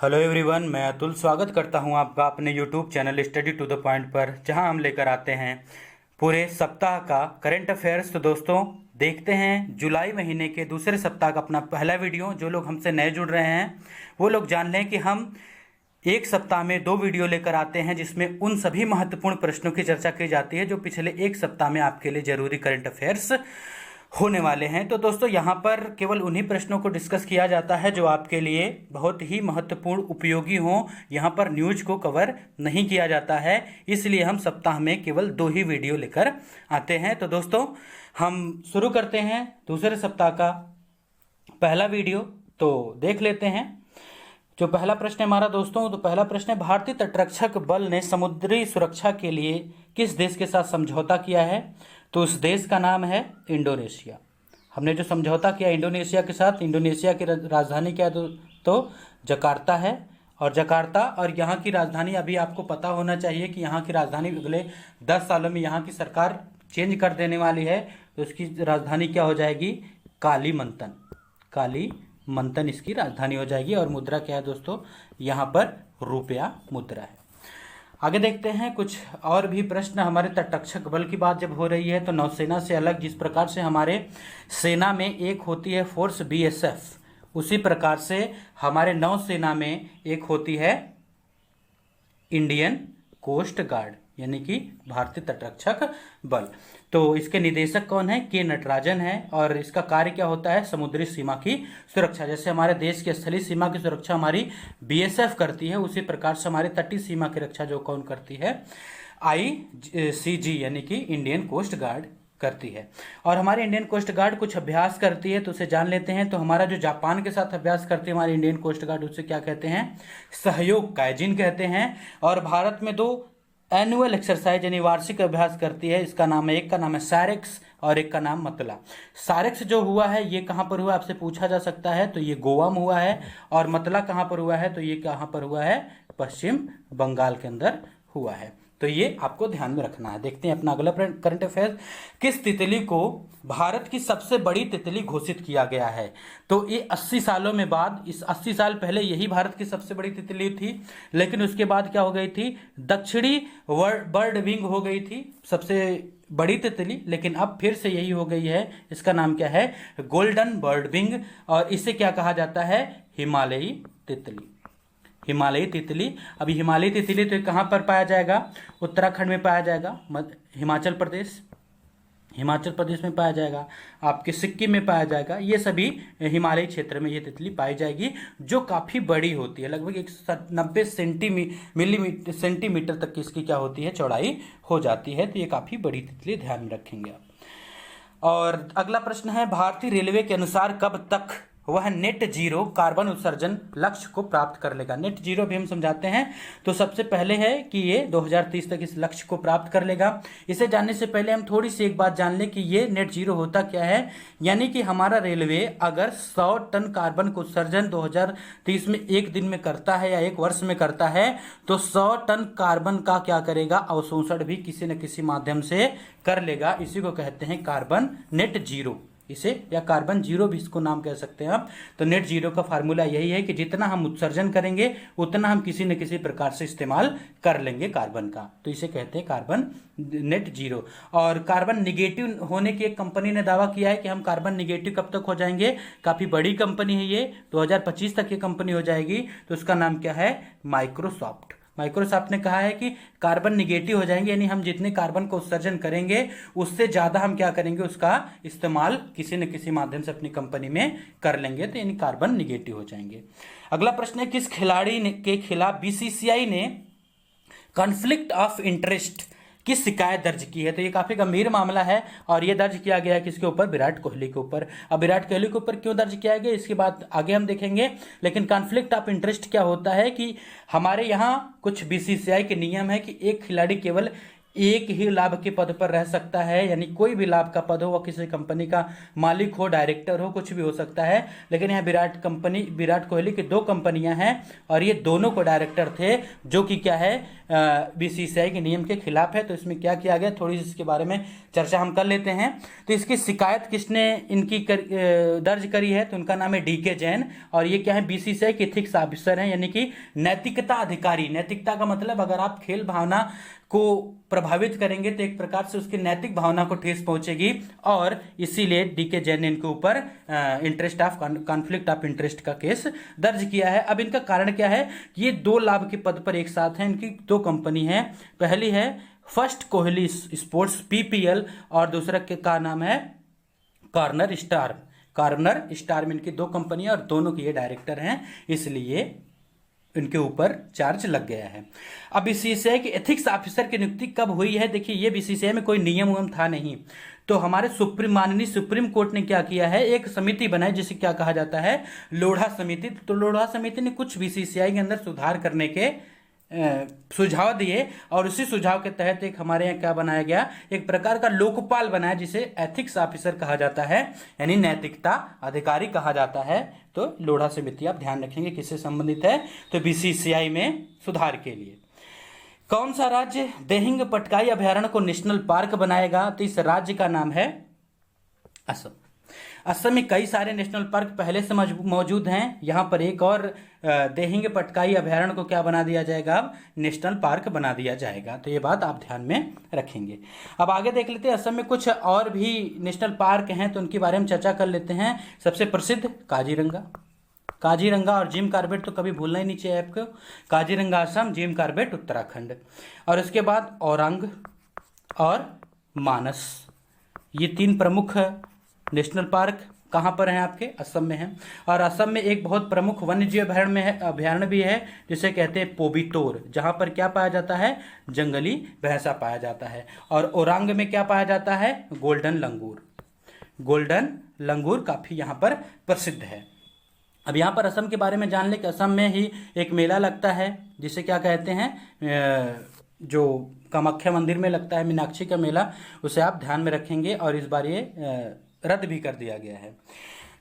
Hello everyone, मैं अतुल स्वागत करता हूं आपका अपने YouTube channel study to the point पर, जहां हम लेकर आते हैं पूरे सप्ताह का करंट अफेयर्स। तो दोस्तों, देखते हैं जुलाई महीने के दूसरे सप्ताह का अपना पहला वीडियो। जो लोग हमसे नए जुड़ रहे हैं वो लोग जान लें कि हम एक सप्ताह में 2 वीडियो लेकर आते हैं, जिसमें उन सभी महत्वपूर्ण प्रश्नों की चर्चा की जाती है जो पिछले एक सप्ताह में आपके लिए जरूरी करंट अफेयर्स होने वाले हैं। तो दोस्तों, यहाँ पर केवल उन्हीं प्रश्नों को डिस्कस किया जाता है जो आपके लिए बहुत ही महत्वपूर्ण उपयोगी हों। यहाँ पर न्यूज को कवर नहीं किया जाता है, इसलिए हम सप्ताह में केवल 2 ही वीडियो लेकर आते हैं। तो दोस्तों, हम शुरू करते हैं दूसरे सप्ताह का पहला वीडियो। तो देख लेते हैं जो पहला प्रश्न है हमारा दोस्तों। तो पहला प्रश्न है, भारतीय तटरक्षक बल ने समुद्री सुरक्षा के लिए किस देश के साथ समझौता किया है? तो उस देश का नाम है इंडोनेशिया। हमने जो समझौता किया इंडोनेशिया के साथ, इंडोनेशिया की राजधानी क्या है तो जकार्ता है। और जकार्ता और यहाँ की राजधानी, अभी आपको पता होना चाहिए कि यहाँ की राजधानी अगले 10 सालों में यहाँ की सरकार चेंज कर देने वाली है। तो उसकी राजधानी क्या हो जाएगी? कालीमंतन। कालीमंतन इसकी राजधानी हो जाएगी। और मुद्रा क्या है दोस्तों? यहाँ पर रुपया मुद्रा है। आगे देखते हैं कुछ और भी प्रश्न। हमारे तटरक्षक बल की बात जब हो रही है तो नौसेना से अलग जिस प्रकार से हमारे सेना में एक होती है फोर्स बीएसएफ, उसी प्रकार से हमारे नौसेना में एक होती है इंडियन कोस्ट गार्ड, यानी कि भारतीय तटरक्षक बल। तो इसके निदेशक कौन है? के नटराजन है। और इसका कार्य क्या होता है? समुद्री सीमा की सुरक्षा। जैसे हमारे देश की स्थलीय सीमा की सुरक्षा हमारी बीएसएफ करती है, उसी प्रकार से हमारी तटीय सीमा की रक्षा जो कौन करती है? आईसीजी, यानी कि इंडियन कोस्ट गार्ड करती है। और हमारी इंडियन कोस्ट गार्ड कुछ अभ्यास करती है, तो उसे जान लेते हैं। तो हमारा जो जापान के साथ अभ्यास करती है हमारी इंडियन कोस्ट गार्ड, उसे क्या कहते हैं? सहयोग काइजिन कहते हैं। और भारत में 2 एनुअल एक्सरसाइज यानी वार्षिक अभ्यास करती है। इसका नाम है, एक का नाम है सारेक्स और एक का नाम मतला। सारेक्स जो हुआ है ये कहाँ पर हुआ, आपसे पूछा जा सकता है। तो ये गोवा में हुआ है। और मतला कहाँ पर हुआ है? तो ये कहाँ पर हुआ है? पश्चिम बंगाल के अंदर हुआ है। तो ये आपको ध्यान में रखना है। देखते हैं अपना अगला करंट अफेयर। किस तितली को भारत की सबसे बड़ी तितली घोषित किया गया है? तो ये 80 सालों में बाद, इस 80 साल पहले यही भारत की सबसे बड़ी तितली थी, लेकिन उसके बाद क्या हो गई थी? दक्षिणी बर्ड विंग हो गई थी सबसे बड़ी तितली, लेकिन अब फिर से यही हो गई है। इसका नाम क्या है? Golden bird wing. और इसे क्या कहा जाता है? हिमालयी तितली। हिमालयी तितली। अभी हिमालयी तितली तो कहाँ पर पाया जाएगा? उत्तराखंड में पाया जाएगा, हिमाचल प्रदेश में पाया जाएगा, आपके सिक्किम में पाया जाएगा। ये सभी हिमालयी क्षेत्र में ये तितली पाई जाएगी, जो काफ़ी बड़ी होती है। लगभग 190 सेंटीमीटर तक की इसकी क्या होती है? चौड़ाई हो जाती है। तो ये काफ़ी बड़ी तितली, ध्यान में रखेंगे आप। और अगला प्रश्न है, भारतीय रेलवे के अनुसार कब तक वह नेट जीरो कार्बन उत्सर्जन लक्ष्य को प्राप्त कर लेगा? नेट जीरो भी हम समझाते हैं। तो सबसे पहले है कि ये 2030 तक इस लक्ष्य को प्राप्त कर लेगा। इसे जानने से पहले हम थोड़ी सी एक बात जान लें कि ये नेट जीरो होता क्या है। यानी कि हमारा रेलवे अगर 100 टन कार्बन को उत्सर्जन 2030 में एक दिन में करता है या एक वर्ष में करता है, तो 100 टन कार्बन का क्या करेगा? अवशोषण भी किसी न किसी माध्यम से कर लेगा। इसी को कहते हैं कार्बन नेट जीरो, इसे या कार्बन जीरो भी इसको नाम कह सकते हैं आप। तो नेट जीरो का फार्मूला यही है कि जितना हम उत्सर्जन करेंगे उतना हम किसी न किसी प्रकार से इस्तेमाल कर लेंगे कार्बन का। तो इसे कहते हैं कार्बन नेट जीरो। और कार्बन निगेटिव होने की एक कंपनी ने दावा किया है कि हम कार्बन निगेटिव कब तक हो जाएंगे? काफ़ी बड़ी कंपनी है ये, 2025 तक ये कंपनी हो जाएगी। तो उसका नाम क्या है? माइक्रोसॉफ्ट ने कहा है कि कार्बन निगेटिव हो जाएंगे, यानी हम जितने कार्बन को उत्सर्जन करेंगे उससे ज़्यादा हम क्या करेंगे? उसका इस्तेमाल किसी न किसी माध्यम से अपनी कंपनी में कर लेंगे, तो यानी कार्बन निगेटिव हो जाएंगे। अगला प्रश्न है, किस खिलाड़ी के खिलाफ बीसीसीआई ने कॉन्फ्लिक्ट ऑफ इंटरेस्ट की शिकायत दर्ज की है? तो ये काफ़ी गंभीर मामला है और ये दर्ज किया गया है किसके ऊपर? विराट कोहली के ऊपर। अब विराट कोहली के ऊपर क्यों दर्ज किया गया इसके बाद आगे हम देखेंगे। लेकिन कॉन्फ्लिक्ट ऑफ इंटरेस्ट क्या होता है कि हमारे यहाँ कुछ बीसीसीआई के नियम है कि एक खिलाड़ी केवल एक ही लाभ के पद पर रह सकता है, यानी कोई भी लाभ का पद हो, वह किसी कंपनी का मालिक हो, डायरेक्टर हो, कुछ भी हो सकता है। लेकिन यहाँ विराट कोहली की 2 कंपनियां हैं और ये दोनों को डायरेक्टर थे, जो कि क्या है बीसीसीआई के नियम के खिलाफ है। तो इसमें क्या किया गया, थोड़ी सी इसके बारे में चर्चा हम कर लेते हैं। तो इसकी शिकायत किसने दर्ज करी है, तो उनका नाम है डीके जैन और ये क्या है बीसीसीआई के एथिक्स ऑफिसर हैं, यानी कि नैतिकता अधिकारी। नैतिकता का मतलब अगर आप खेल भावना को प्रभावित करेंगे तो एक प्रकार से उसकी नैतिक भावना को ठेस पहुंचेगी और इसीलिए डीके जैन ने इनके ऊपर कॉन्फ्लिक्ट ऑफ इंटरेस्ट का केस दर्ज किया है। अब इनका कारण क्या है, ये 2 लाभ के पद पर एक साथ हैं, इनकी 2 कंपनी है। पहली है फर्स्ट कोहली स्पोर्ट्स पीपीएल और दूसरा का नाम है कॉर्नर स्टार में इनकी 2 कंपनी और दोनों के ये डायरेक्टर हैं, इसलिए इनके ऊपर चार्ज लग गया है। अब बीसीसीआई के एथिक्स ऑफिसर की नियुक्ति कब हुई है, देखिए ये बीसीसीआई में कोई नियम था नहीं, तो हमारे माननीय सुप्रीम कोर्ट ने क्या किया है, एक समिति बनाई जिसे क्या कहा जाता है, लोढ़ा समिति। तो लोढ़ा समिति ने कुछ बीसीसीआई के अंदर सुधार करने के सुझाव दिए और उसी सुझाव के तहत एक हमारे यहाँ क्या बनाया गया, एक प्रकार का लोकपाल बनाया जिसे एथिक्स ऑफिसर कहा जाता है, यानी नैतिकता अधिकारी कहा जाता है। तो लोढ़ा समिति आप ध्यान रखेंगे किससे संबंधित है, तो बीसीसीआई में सुधार के लिए। कौन सा राज्य देहिंग पटकाई अभयारण्य को नेशनल पार्क बनाएगा, तो इस राज्य का नाम है असम। असम में कई सारे नेशनल पार्क पहले से मौजूद हैं, यहाँ पर एक और देहिंग पटकाई अभयारण्य को क्या बना दिया जाएगा, अब नेशनल पार्क बना दिया जाएगा। तो ये बात आप ध्यान में रखेंगे। अब आगे देख लेते हैं, असम में कुछ और भी नेशनल पार्क हैं तो उनके बारे में चर्चा कर लेते हैं। सबसे प्रसिद्ध काजीरंगा और जिम कॉर्बेट तो कभी भूलना ही नहीं चाहिए आपको। Kaziranga Assam, Jim Corbett Uttarakhand. और उसके बाद औरंग और मानस, ये 3 प्रमुख नेशनल पार्क कहाँ पर हैं, आपके असम में हैं। और असम में एक बहुत प्रमुख वन्यजीव अभयारण्य भी है जिसे कहते हैं पोबितोर, जहाँ पर क्या पाया जाता है, जंगली भैंसा पाया जाता है। और औरंग में क्या पाया जाता है, गोल्डन लंगूर काफी यहाँ पर प्रसिद्ध है। अब यहाँ पर असम के बारे में जान ले कि असम में ही एक मेला लगता है जिसे क्या कहते हैं, जो कामाख्या मंदिर में लगता है, मीनाक्षी का मेला, उसे आप ध्यान में रखेंगे। और इस बार ये रद्द भी कर दिया गया है।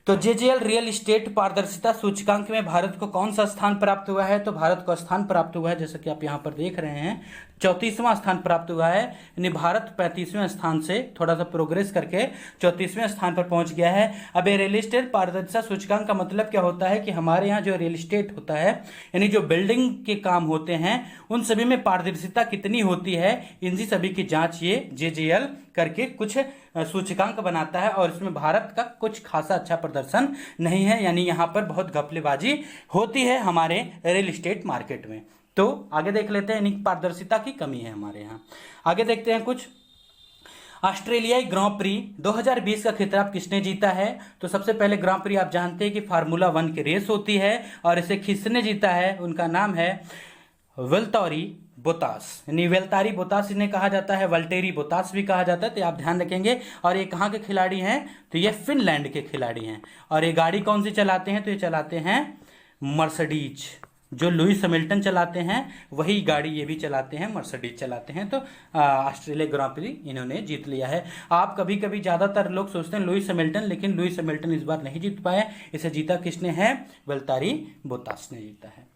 तो जेजेएल रियल एस्टेट पारदर्शिता सूचकांक में भारत को कौन सा स्थान प्राप्त हुआ है, तो भारत को स्थान प्राप्त हुआ है, जैसा कि आप यहाँ पर देख रहे हैं 34वां स्थान प्राप्त हुआ है। यानी भारत 35वें स्थान से थोड़ा सा प्रोग्रेस करके 34वें स्थान पर पहुंच गया है। अब ये रियल एस्टेट पारदर्शिता सूचकांक का मतलब क्या होता है कि हमारे यहाँ जो रियल एस्टेट होता है, यानी जो बिल्डिंग के काम होते हैं, उन सभी में पारदर्शिता कितनी होती है, इनकी सभी की जांच ये जेजेएल करके कुछ सूचकांक बनाता है और इसमें भारत का कुछ खासा अच्छा प्रदर्शन नहीं है, यानी यहाँ पर बहुत घपलेबाजी होती है हमारे रियल एस्टेट मार्केट में। तो आगे देख लेते हैं, यानी पारदर्शिता की कमी है हमारे यहाँ। आगे देखते हैं कुछ। ऑस्ट्रेलियाई ग्रां प्री 2020 का खिताब किसने जीता है, तो सबसे पहले ग्रां प्री आप जानते हैं कि फार्मूला 1 की रेस होती है और इसे किसने जीता है, उनका नाम है वल्टेरी बोतास, यानी वेल्तारी बोतास इन्हें कहा जाता है, वल्टेरी बोतास भी कहा जाता है, तो आप ध्यान रखेंगे। और ये कहाँ के खिलाड़ी हैं, तो ये फिनलैंड के खिलाड़ी हैं। और ये गाड़ी कौन सी चलाते हैं, तो ये चलाते हैं मर्सिडीज, जो लुइस हैमिल्टन चलाते हैं वही गाड़ी ये भी चलाते हैं, मर्सिडीज चलाते हैं। तो ऑस्ट्रेलिया ग्रां प्री इन्होंने जीत लिया है। आप कभी कभी ज़्यादातर लोग सोचते हैं लुइस हैमिल्टन, लेकिन लुइस हैमिल्टन इस बार नहीं जीत पाए, इसे जीता किसने है, वेल्तारी बोतास ने जीता है।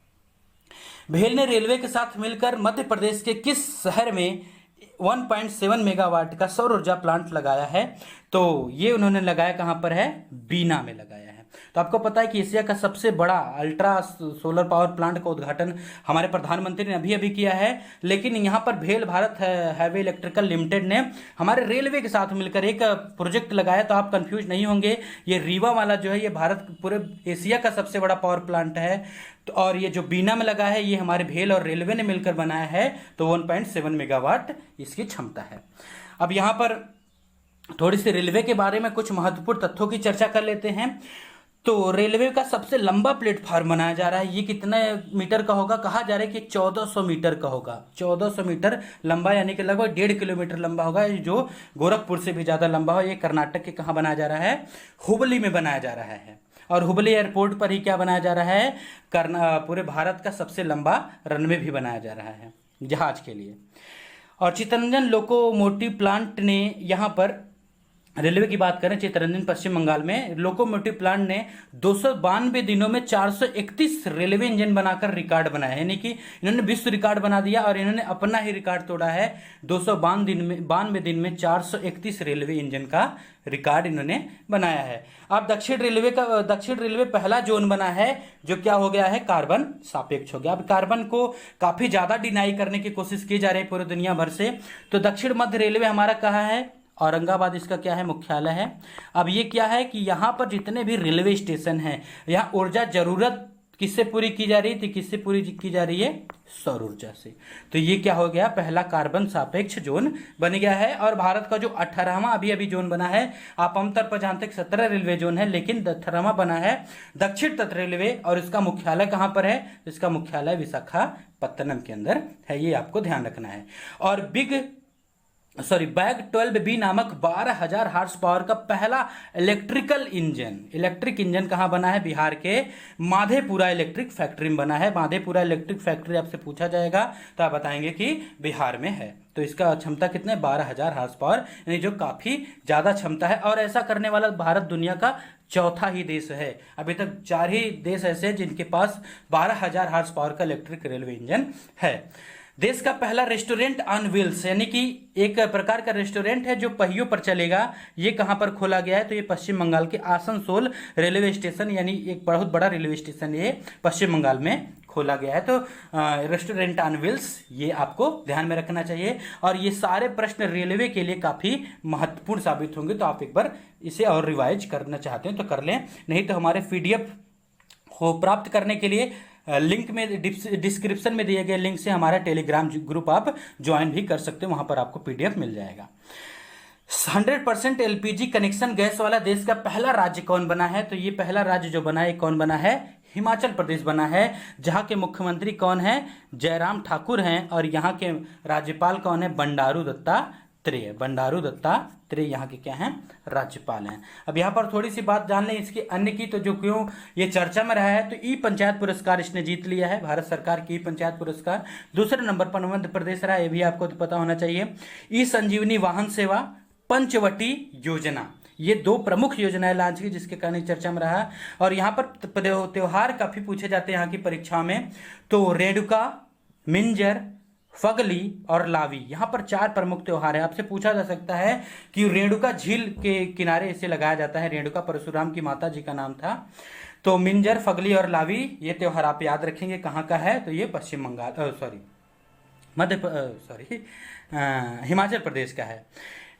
भेल ने रेलवे के साथ मिलकर मध्य प्रदेश के किस शहर में 1.7 मेगावाट का सौर ऊर्जा प्लांट लगाया है, तो ये उन्होंने लगाया कहाँ पर है, बीना में लगाया है। तो आपको पता है कि एशिया का सबसे बड़ा अल्ट्रा सोलर पावर प्लांट का उद्घाटन हमारे प्रधानमंत्री ने अभी अभी किया है। लेकिन यहाँ पर भेल भारत हैवी इलेक्ट्रिकल लिमिटेड ने हमारे रेलवे के साथ मिलकर एक प्रोजेक्ट लगाया। तो आप कंफ्यूज नहीं होंगे, ये रीवा वाला जो है ये भारत पूरे एशिया का सबसे बड़ा पावर प्लांट है। तो और ये जो बीना में लगा है ये हमारे भेल और रेलवे ने मिलकर बनाया है। तो 1.7 मेगावाट इसकी क्षमता है। अब यहाँ पर थोड़ी सी रेलवे के बारे में कुछ महत्वपूर्ण तथ्यों की चर्चा कर लेते हैं। तो रेलवे का सबसे लंबा प्लेटफॉर्म बनाया जा रहा है, ये कितने मीटर का होगा, कहा जा रहा है कि 1400 मीटर का होगा। 1400 मीटर लंबा, यानी कि लगभग 1.5 किलोमीटर लंबा होगा, जो गोरखपुर से भी ज़्यादा लंबा हो। ये कर्नाटक के कहाँ बनाया जा रहा है, हुबली में बनाया जा रहा है। और हुबली एयरपोर्ट पर ही क्या बनाया जा रहा है, पूरे भारत का सबसे लंबा रनवे भी बनाया जा रहा है जहाज के लिए। और चित्तरंजन लोकोमोटिव प्लांट ने यहाँ पर रेलवे की बात करें, चित्तरंजन पश्चिम बंगाल में लोकोमोटिव प्लांट ने 292 दिनों में 431 रेलवे इंजन बनाकर रिकॉर्ड बनाया है, यानी कि इन्होंने विश्व रिकॉर्ड बना दिया और इन्होंने अपना ही रिकॉर्ड तोड़ा है। 292 दिन में 431 रेलवे इंजन का रिकॉर्ड इन्होंने बनाया है। अब दक्षिण रेलवे पहला जोन बना है जो क्या हो गया है, कार्बन सापेक्ष हो गया। अब कार्बन को काफी ज्यादा डिनाई करने की कोशिश की जा रही है पूरी दुनिया भर से। तो दक्षिण मध्य रेलवे हमारा कहाँ है, औरंगाबाद इसका क्या है, मुख्यालय है। अब ये क्या है कि यहाँ पर जितने भी रेलवे स्टेशन हैं, यहाँ ऊर्जा जरूरत किससे पूरी की जा रही थी, किससे पूरी की जा रही है, सौर ऊर्जा से। तो ये क्या हो गया, पहला कार्बन सापेक्ष जोन बन गया है। और भारत का जो 18वां अभी जोन बना है, आप आमतौर पर जानते हैं 17 रेलवे जोन है, लेकिन 18वां बना है दक्षिण तट रेलवे। और इसका मुख्यालय कहाँ पर है, इसका मुख्यालय विशाखापत्तनम के अंदर है, ये आपको ध्यान रखना है। और बैग 12B नामक 12,000 हार्स पावर का पहला इलेक्ट्रिक इंजन कहां बना है, बिहार के माधेपुरा इलेक्ट्रिक फैक्ट्री में बना है। माधेपुरा इलेक्ट्रिक फैक्ट्री आपसे पूछा जाएगा तो आप बताएंगे कि बिहार में है। तो इसका क्षमता कितने, 12,000 हार्स पावर, यानी जो काफी ज्यादा क्षमता है। और ऐसा करने वाला भारत दुनिया का चौथा ही देश है। अभी तक 4 ही देश ऐसे जिनके पास 12,000 हार्स पावर का इलेक्ट्रिक रेलवे इंजन है। देश का पहला रेस्टोरेंट ऑन व्हील्स, यानी कि एक प्रकार का रेस्टोरेंट है जो पहियों पर चलेगा, ये कहां पर खोला गया है, तो ये पश्चिम बंगाल के आसनसोल रेलवे स्टेशन, यानी एक बहुत बड़ा रेलवे स्टेशन ये पश्चिम बंगाल में खोला गया है। तो रेस्टोरेंट ऑन व्हील्स ये आपको ध्यान में रखना चाहिए। और ये सारे प्रश्न रेलवे के लिए काफी महत्वपूर्ण साबित होंगे, तो आप एक बार इसे और रिवाइज करना चाहते हैं तो कर लें, नहीं तो हमारे PDF को प्राप्त करने के लिए लिंक में डिस्क्रिप्शन में दिए गए लिंक से हमारा टेलीग्राम ग्रुप आप ज्वाइन भी कर सकते हो, वहां पर आपको PDF मिल जाएगा। 100% LPG कनेक्शन गैस वाला देश का पहला राज्य कौन बना है, तो ये पहला राज्य जो बना है कौन बना है, हिमाचल प्रदेश बना है, जहां के मुख्यमंत्री कौन है, जयराम ठाकुर हैं। और यहाँ के राज्यपाल कौन है, बंडारू दत्तात्रेय यहाँ के क्या हैं, राज्यपाल हैं। अब यहाँ पर थोड़ी सी बात जान लें इसकी अन्य की, तो जो क्यों ये चर्चा में रहा है, तो ई पंचायत पुरस्कार इसने जीत लिया है, भारत सरकार की ई पंचायत पुरस्कार। दूसरे नंबर पर मध्य प्रदेश रहा, ये भी आपको तो पता होना चाहिए। ई संजीवनी वाहन सेवा, पंचवटी योजना, ये 2 प्रमुख योजनाएं लॉन्च की जिसके कारण चर्चा में रहा। और यहाँ पर त्योहार काफी पूछे जाते हैं यहाँ की परीक्षा में, तो रेणुका, मिंजर, फगली और लावी, यहां पर 4 प्रमुख त्योहार है। आपसे पूछा जा सकता है कि रेणुका झील के किनारे इसे लगाया जाता है, रेणुका परशुराम की माता जी का नाम था। तो मिंजर, फगली और लावी ये त्योहार आप याद रखेंगे कहां का है, तो ये पश्चिम बंगाल हिमाचल प्रदेश का है।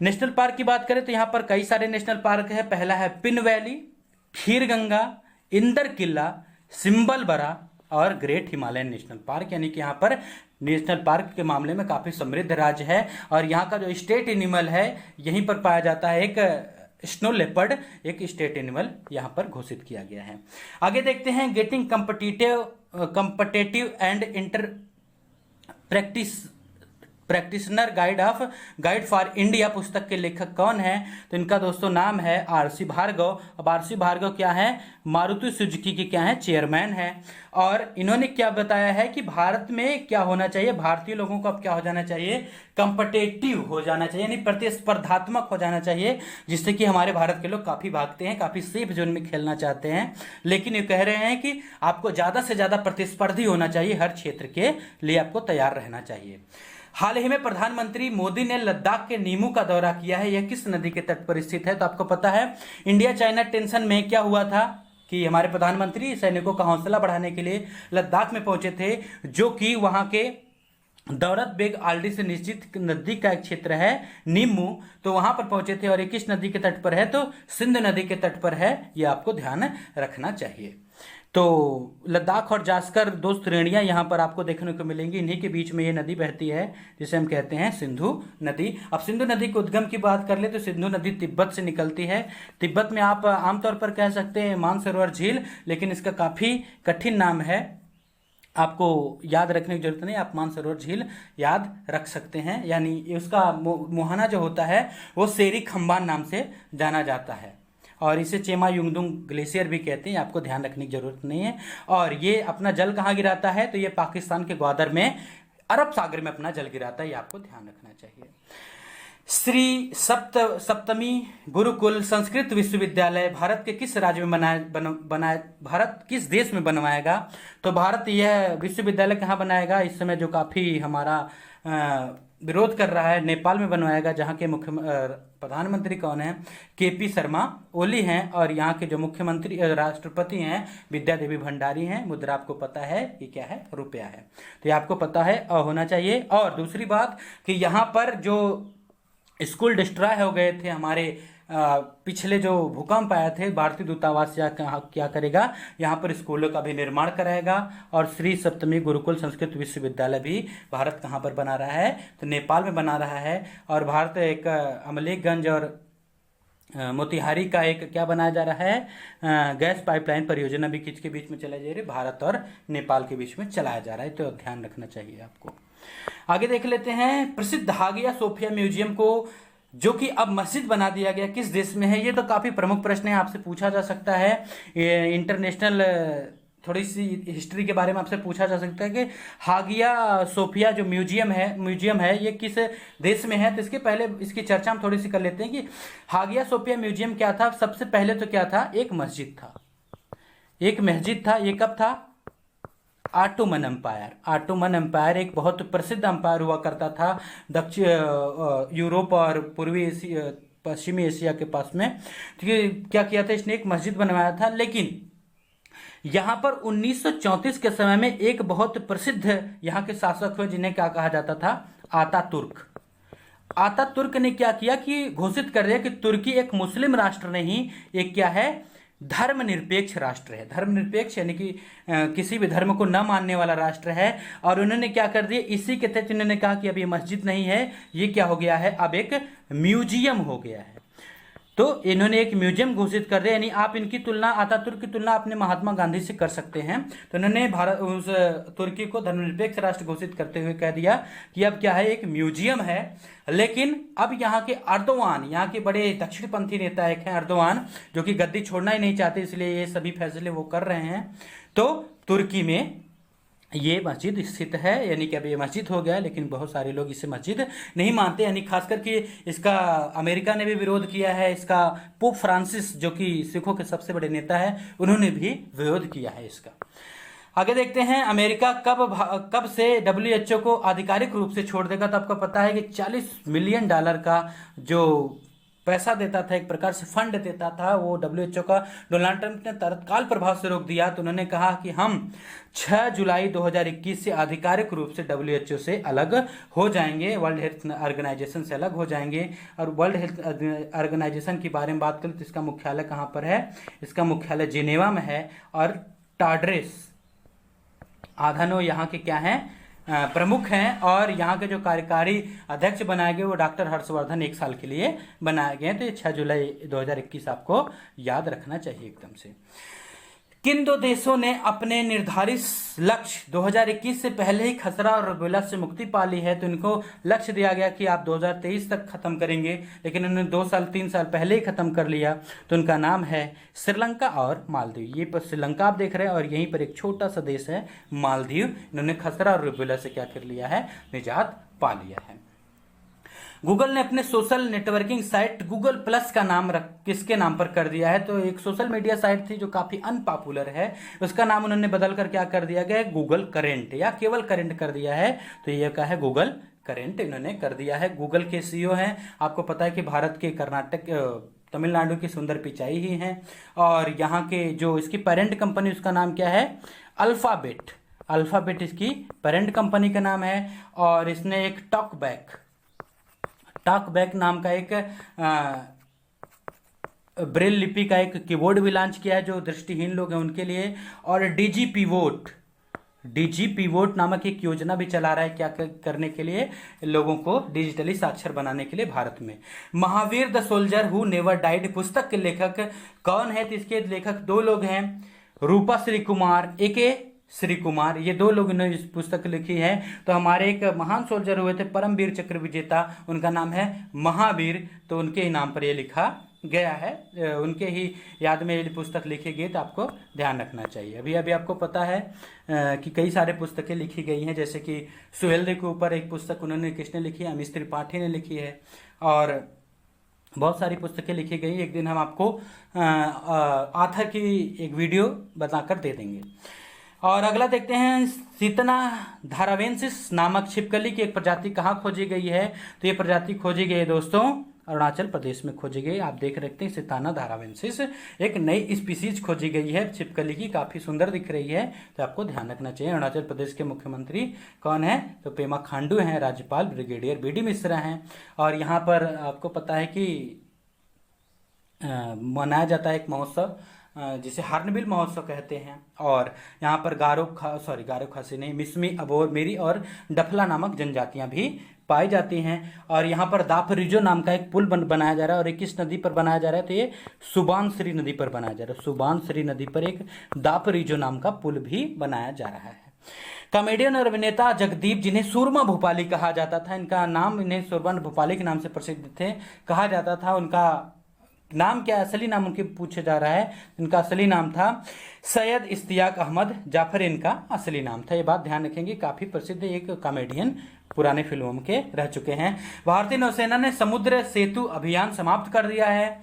नेशनल पार्क की बात करें तो यहाँ पर कई सारे नेशनल पार्क है। पहला है पिन वैली, खीरगंगा, इंदर किला, सिंबलबरा और ग्रेट हिमालयन नेशनल पार्क, यानी कि यहाँ पर नेशनल पार्क के मामले में काफी समृद्ध राज्य है। और यहाँ का जो स्टेट एनिमल है यहीं पर पाया जाता है, एक स्नो लेपर्ड एक स्टेट एनिमल यहाँ पर घोषित किया गया है। आगे देखते हैं, getting competitive and inter practitioner guide for India पुस्तक के लेखक कौन है, तो इनका दोस्तों नाम है RC भार्गव। अब RC भार्गव क्या है, मारुति सुजुकी के क्या है, चेयरमैन है। और इन्होंने क्या बताया है कि भारत में क्या होना चाहिए, भारतीय लोगों को अब क्या हो जाना चाहिए, कंपिटिटिव हो जाना चाहिए, यानी प्रतिस्पर्धात्मक हो जाना चाहिए, जिससे कि हमारे भारत के लोग काफी भागते हैं, काफी सेफ जोन में खेलना चाहते हैं। लेकिन ये कह रहे हैं कि आपको ज्यादा से ज्यादा प्रतिस्पर्धी होना चाहिए, हर क्षेत्र के लिए आपको तैयार रहना चाहिए। हाल ही में प्रधानमंत्री मोदी ने लद्दाख के नीमू का दौरा किया है, यह किस नदी के तट पर स्थित है, तो आपको पता है इंडिया चाइना टेंशन में क्या हुआ था कि हमारे प्रधानमंत्री सैनिकों का हौसला बढ़ाने के लिए लद्दाख में पहुंचे थे, जो कि वहां के दौलत बेग आल्डी से निश्चित नजदीक का एक क्षेत्र है नीमू, तो वहां पर पहुंचे थे। और ये किस नदी के तट पर है, तो सिंध नदी के तट पर है, ये आपको ध्यान रखना चाहिए। तो लद्दाख और जास्कर दो श्रेणियां यहां पर आपको देखने को मिलेंगी, इन्हीं के बीच में ये नदी बहती है जिसे हम कहते हैं सिंधु नदी। अब सिंधु नदी के उद्गम की बात कर ले तो सिंधु नदी तिब्बत से निकलती है। तिब्बत में आप आमतौर पर कह सकते हैं मानसरोवर झील, लेकिन इसका काफी कठिन नाम है, आपको याद रखने की जरूरत नहीं, आप मानसरोवर झील याद रख सकते हैं। यानी उसका मुहाना जो होता है वो सेरी खंबान नाम से जाना जाता है, और इसे चेमा युंगदुंग ग्लेशियर भी कहते हैं, आपको ध्यान रखने की जरूरत नहीं है। और ये अपना जल कहाँ गिराता है, तो ये पाकिस्तान के ग्वादर में अरब सागर में अपना जल गिराता है, ये आपको ध्यान रखना चाहिए। श्री सप्तमी गुरुकुल संस्कृत विश्वविद्यालय भारत के किस राज्य में बनाया भारत किस देश में बनवाएगा? तो भारत यह विश्वविद्यालय कहाँ बनाएगा? इस समय जो काफ़ी हमारा विरोध कर रहा है, नेपाल में बनवाएगा, जहाँ के प्रधानमंत्री कौन है? केपी शर्मा ओली हैं, और यहाँ के जो मुख्यमंत्री राष्ट्रपति हैं विद्या देवी भंडारी हैं। मुद्रा आपको पता है ये क्या है? रुपया है। तो ये आपको पता है और होना चाहिए। और दूसरी बात कि यहाँ पर जो स्कूल डिस्ट्रॉय हो गए थे हमारे पिछले जो भूकंप आए थे, भारतीय दूतावास क्या करेगा? यहाँ पर स्कूलों का भी निर्माण कराएगा। और श्री सप्तमी गुरुकुल संस्कृत विश्वविद्यालय भी भारत कहाँ पर बना रहा है? तो नेपाल में बना रहा है। और भारत एक अमलेखगंज और मोतिहारी का एक क्या बनाया जा रहा है? गैस पाइपलाइन परियोजना भी किसके बीच में चलाई जा रही है? भारत और नेपाल के बीच में चलाया जा रहा है। तो ध्यान रखना चाहिए आपको। आगे देख लेते हैं, प्रसिद्ध हागिया सोफिया म्यूजियम को जो कि अब मस्जिद बना दिया गया किस देश में है? ये तो काफी प्रमुख प्रश्न है, आपसे पूछा जा सकता है। ये इंटरनेशनल थोड़ी सी हिस्ट्री के बारे में आपसे पूछा जा सकता है कि हागिया सोफिया जो म्यूजियम है ये किस देश में है? तो इसके पहले इसकी चर्चा हम थोड़ी सी कर लेते हैं कि हागिया सोफिया म्यूजियम क्या था। सबसे पहले तो क्या था? एक मस्जिद था। ये कब था? ऑटोमन एम्पायर एक बहुत प्रसिद्ध एम्पायर हुआ करता था दक्षिण यूरोप और पश्चिमी एशिया के पास में। तो क्या किया था इसने? एक मस्जिद बनवाया था। लेकिन यहाँ पर 1934 के समय में एक बहुत प्रसिद्ध यहाँ के शासक हुए जिन्हें क्या कहा जाता था? आतातुर्क ने क्या किया कि घोषित कर दिया कि तुर्की एक मुस्लिम राष्ट्र नहीं, एक क्या है? धर्मनिरपेक्ष राष्ट्र है। धर्मनिरपेक्ष यानी कि किसी भी धर्म को न मानने वाला राष्ट्र है। और उन्होंने क्या कर दिया? इसी के तहत उन्होंने कहा कि अब ये मस्जिद नहीं है, ये क्या हो गया है? अब एक म्यूजियम हो गया है। तो इन्होंने एक म्यूजियम घोषित कर दिया। यानी आप इनकी तुलना, आतातुर्क की तुलना अपने महात्मा गांधी से कर सकते हैं। तो इन्होंने भारत उस तुर्की को धर्मनिरपेक्ष राष्ट्र घोषित करते हुए कह दिया कि अब क्या है? एक म्यूजियम है। लेकिन अब यहाँ के अर्दोआन, यहाँ के बड़े दक्षिणपंथी नेता एक हैं अर्दोआन, जो कि गद्दी छोड़ना ही नहीं चाहते, इसलिए ये सभी फैसले वो कर रहे हैं। तो तुर्की में ये मस्जिद स्थित है, यानी कि अब ये मस्जिद हो गया। लेकिन बहुत सारे लोग इसे मस्जिद नहीं मानते, यानी खासकर कि इसका अमेरिका ने भी विरोध किया है। इसका पोप फ्रांसिस जो कि सिखों के सबसे बड़े नेता है, उन्होंने भी विरोध किया है इसका। आगे देखते हैं, अमेरिका कब से WHO को आधिकारिक रूप से छोड़ देगा? तो आपको पता है कि $40 मिलियन का जो पैसा देता था, एक प्रकार से फंड देता था, वो WHO का डोनाल्ड ट्रंप ने तत्काल प्रभाव से रोक दिया। तो उन्होंने कहा कि हम 6 जुलाई 2021 से आधिकारिक रूप से WHO से अलग हो जाएंगे, वर्ल्ड हेल्थ ऑर्गेनाइजेशन से अलग हो जाएंगे। और वर्ल्ड हेल्थ ऑर्गेनाइजेशन के बारे में बात करें तो इसका मुख्यालय कहाँ पर है? इसका मुख्यालय जिनेवा में है। और टाड्रेस आधानो यहाँ के क्या हैं? प्रमुख हैं। और यहाँ के जो कार्यकारी अध्यक्ष बनाए गए वो डॉक्टर हर्षवर्धन 1 साल के लिए बनाए गए। तो ये 6 जुलाई 2021 आपको याद रखना चाहिए एकदम से। किन 2 देशों ने अपने निर्धारित लक्ष्य 2021 से पहले ही खसरा और रूबेला से मुक्ति पा ली है? तो इनको लक्ष्य दिया गया कि आप 2023 तक खत्म करेंगे, लेकिन उन्होंने 2-3 साल पहले ही खत्म कर लिया। तो उनका नाम है श्रीलंका और मालदीव। ये पर श्रीलंका आप देख रहे हैं और यहीं पर एक छोटा सा देश है मालदीव। इन्होंने खसरा और रूबेला से क्या कर लिया है? निजात पा लिया है। गूगल ने अपने social networking site Google plus का नाम किसके नाम पर कर दिया है? तो एक सोशल मीडिया साइट थी जो काफी अनपॉपुलर है, उसका नाम उन्होंने बदलकर क्या कर दिया गया है? गूगल करेंट या केवल करेंट कर दिया है। तो ये क्या है? गूगल करेंट इन्होंने कर दिया है। गूगल के CEO हैं, आपको पता है कि भारत के कर्नाटक तमिलनाडु की सुंदर पिचाई ही हैं। और यहाँ के जो इसकी पेरेंट कंपनी, उसका नाम क्या है? अल्फाबेट इसकी पेरेंट कंपनी का नाम है। और इसने एक टॉकबैक नाम का एक ब्रेल लिपि का एक कीबोर्ड भी लॉन्च किया है जो दृष्टिहीन लोग हैं उनके लिए। और डीजी नामक एक योजना भी चला रहा है, क्या करने के लिए? लोगों को डिजिटली साक्षर बनाने के लिए भारत में। Mahavir the soldier who never died पुस्तक के लेखक कौन है? तो इसके लेखक 2 लोग हैं, रूपा श्री कुमार, A.K. श्री कुमार। ये 2 लोग ने इस पुस्तक लिखी है। तो हमारे एक महान सोल्जर हुए थे परमवीर चक्र विजेता, उनका नाम है महावीर, तो उनके ही नाम पर ये लिखा गया है, उनके ही याद में ये पुस्तक लिखी गई, तो आपको ध्यान रखना चाहिए। अभी अभी आपको पता है कि कई सारे पुस्तकें लिखी गई हैं, जैसे कि सुहेलदेव के ऊपर एक पुस्तक उन्होंने किसने लिखी है, अमीश त्रिपाठी ने लिखी है, और बहुत सारी पुस्तकें लिखी गई। एक दिन हम आपको आथर की एक वीडियो बताकर दे देंगे। और अगला देखते हैं, सीतना धारावेंसिस नामक छिपकली की एक प्रजाति कहाँ खोजी गई है? तो ये प्रजाति खोजी गई है दोस्तों अरुणाचल प्रदेश में खोजी गई। आप देख रखते हैं सीताना धारावेंसिस, एक नई स्पीसीज खोजी गई है छिपकली की, काफ़ी सुंदर दिख रही है, तो आपको ध्यान रखना चाहिए। अरुणाचल प्रदेश के मुख्यमंत्री कौन है? तो पेमा खांडू हैं, राज्यपाल ब्रिगेडियर बी डी मिश्रा हैं। और यहाँ पर आपको पता है कि मनाया जाता है एक महोत्सव जिसे हार्नबिल महोत्सव कहते हैं, और यहाँ पर गारो खासी नहीं, मिसमी, अबोर, मेरी और डफला नामक जनजातियां भी पाई जाती हैं। और यहाँ पर दाफरिजो नाम का एक पुल बनाया जा रहा है, और ये किस नदी पर बनाया जा रहा है? तो ये सुबानसिरी नदी पर बनाया जा रहा है। सुबानसिरी नदी पर एक दाफरिजो नाम का पुल भी बनाया जा रहा है। कॉमेडियन और अभिनेता जगदीप, जिन्हें सुरमा भोपाली कहा जाता था, इनका नाम, इन्हें सुरमा भोपाली के नाम से प्रसिद्ध थे, कहा जाता था। उनका नाम क्या, असली नाम उनके पूछा जा रहा है। इनका असली नाम था सैयद इश्तियाक अहमद जाफर, इनका असली नाम था। ये बात ध्यान रखेंगे, काफी प्रसिद्ध एक कॉमेडियन पुराने फिल्मों के रह चुके हैं। भारतीय नौसेना ने समुद्र सेतु अभियान समाप्त कर दिया है।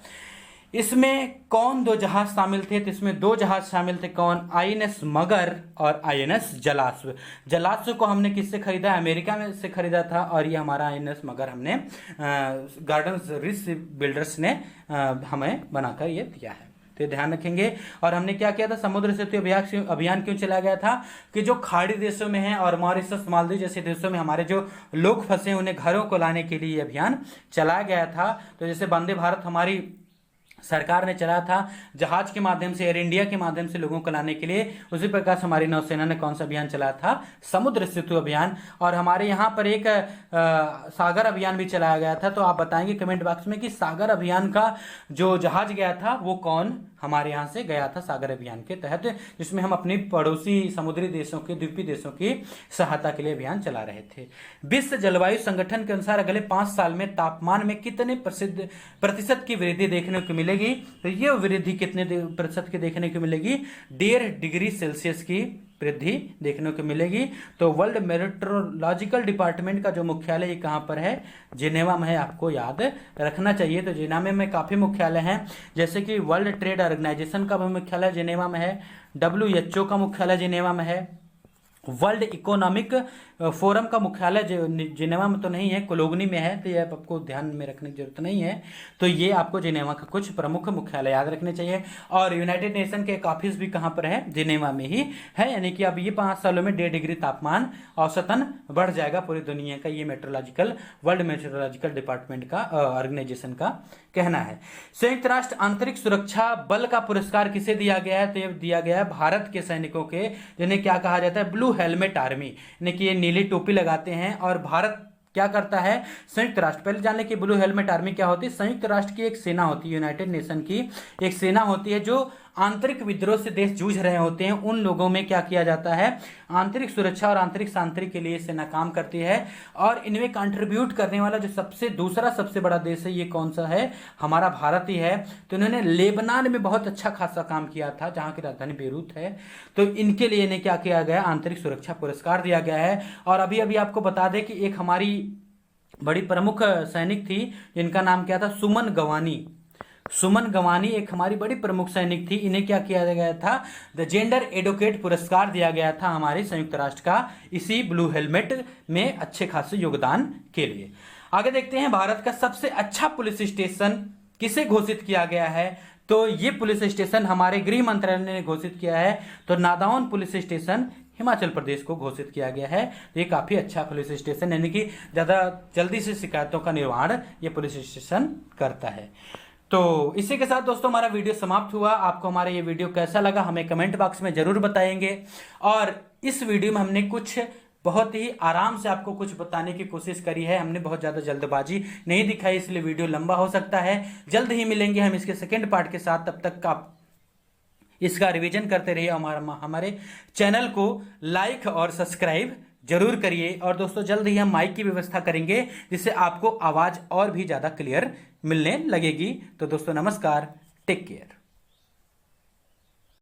इसमें कौन 2 जहाज शामिल थे? तो इसमें 2 जहाज शामिल थे, कौन? INS मगर और INS जलाश्व। जलाश्व को हमने किससे खरीदा? अमेरिका में से खरीदा था, और ये हमारा INS मगर हमने गार्डन्स रिच बिल्डर्स ने हमें बनाकर ये दिया है, तो ये ध्यान रखेंगे। और हमने क्या किया था? समुद्र सेतु अभियान क्यों चलाया गया था? कि जो खाड़ी देशों में है और मॉरिशस, मालदीव जैसे देशों में हमारे जो लोग फंसे उन्हें घरों को लाने के लिए अभियान चलाया गया था। तो जैसे वंदे भारत हमारी सरकार ने चलाया था जहाज के माध्यम से, एयर इंडिया के माध्यम से लोगों को लाने के लिए, उसी प्रकार से हमारी नौसेना ने कौन सा अभियान चलाया था? समुद्र सेतु अभियान। और हमारे यहाँ पर एक सागर अभियान भी चलाया गया था। तो आप बताएंगे कमेंट बॉक्स में कि सागर अभियान का जो जहाज गया था वो कौन हमारे यहाँ से गया था सागर अभियान के तहत, जिसमें हम अपनी पड़ोसी समुद्री देशों के, द्वीपीय देशों की सहायता के लिए अभियान चला रहे थे। विश्व जलवायु संगठन के अनुसार अगले 5 साल में तापमान में कितने प्रतिशत की वृद्धि देखने को मिलेगी? तो ये वृद्धि कितने प्रतिशत की देखने को मिलेगी? 1.5 डिग्री सेल्सियस की वृद्धि देखने को मिलेगी। तो वर्ल्ड मेट्रोलॉजिकल डिपार्टमेंट का जो मुख्यालय ये कहाँ पर है? जिनेवा में है, आपको याद रखना चाहिए। तो जिनेवा में काफ़ी मुख्यालय हैं, जैसे कि वर्ल्ड ट्रेड ऑर्गेनाइजेशन का भी मुख्यालय जिनेवा में है, WHO का मुख्यालय जिनेवा में है, वर्ल्ड इकोनॉमिक फोरम का मुख्यालय जिनेवा में तो नहीं है, कोलोगनी में है, तो ये आपको ध्यान में रखने की जरूरत नहीं है। तो ये आपको जिनेवा का कुछ प्रमुख मुख्यालय याद रखने चाहिए। और यूनाइटेड नेशन के एक ऑफिस भी कहाँ पर है? जिनेवा में ही है। यानी कि अब ये 5 सालों में 1.5 डिग्री तापमान औसतन बढ़ जाएगा पूरी दुनिया का, ये वर्ल्ड मेट्रोलॉजिकल डिपार्टमेंट का ऑर्गेनाइजेशन का कहना है। संयुक्त राष्ट्र आंतरिक सुरक्षा बल का पुरस्कार किसे दिया गया है? तो ये दिया गया है भारत के सैनिकों के, जिन्हें क्या कहा जाता है? ब्लू हेलमेट आर्मी, यानी कि ये नीली टोपी लगाते हैं। और भारत क्या करता है? संयुक्त राष्ट्र, पहले जान लें कि ब्लू हेलमेट आर्मी क्या होती है। संयुक्त राष्ट्र की एक सेना होती है, यूनाइटेड नेशन की एक सेना होती है, जो आंतरिक विद्रोह से देश जूझ रहे होते हैं, उन लोगों में क्या किया जाता है? आंतरिक सुरक्षा और आंतरिक शांति के लिए सेना काम करती है। और इनमें कंट्रीब्यूट करने वाला जो दूसरा सबसे बड़ा देश है, ये कौन सा है? हमारा भारत ही है। तो इन्होंने लेबनान में बहुत अच्छा खासा काम किया था, जहां की राजधानी बेरूत है। तो इनके लिए इन्हें क्या किया गया? आंतरिक सुरक्षा पुरस्कार दिया गया है। और अभी अभी आपको बता दें कि एक हमारी बड़ी प्रमुख सैनिक थी, जिनका नाम क्या था? सुमन गवानी। सुमन गवानी एक हमारी बड़ी प्रमुख सैनिक थी। इन्हें क्या किया गया था? द जेंडर एडवोकेट पुरस्कार दिया गया था हमारे संयुक्त राष्ट्र का, इसी ब्लू हेलमेट में अच्छे खासे योगदान के लिए। आगे देखते हैं, भारत का सबसे अच्छा पुलिस स्टेशन किसे घोषित किया गया है? तो ये पुलिस स्टेशन हमारे गृह मंत्रालय ने घोषित किया है। तो नादौन पुलिस स्टेशन हिमाचल प्रदेश को घोषित किया गया है। ये काफी अच्छा पुलिस स्टेशन, यानी कि ज्यादा जल्दी से शिकायतों का निर्वहन ये पुलिस स्टेशन करता है। तो इसी के साथ दोस्तों हमारा वीडियो समाप्त हुआ। आपको हमारा ये वीडियो कैसा लगा हमें कमेंट बॉक्स में जरूर बताएंगे। और इस वीडियो में हमने कुछ बहुत ही आराम से आपको कुछ बताने की कोशिश करी है, हमने बहुत ज़्यादा जल्दबाजी नहीं दिखाई, इसलिए वीडियो लंबा हो सकता है। जल्द ही मिलेंगे हम इसके सेकेंड पार्ट के साथ, तब तक आप इसका रिवीजन करते रहिए। हमारे चैनल को लाइक और सब्सक्राइब जरूर करिए। और दोस्तों जल्द ही हम माइक की व्यवस्था करेंगे जिससे आपको आवाज़ और भी ज़्यादा क्लियर मिलने लगेगी। तो दोस्तों नमस्कार, टेक केयर।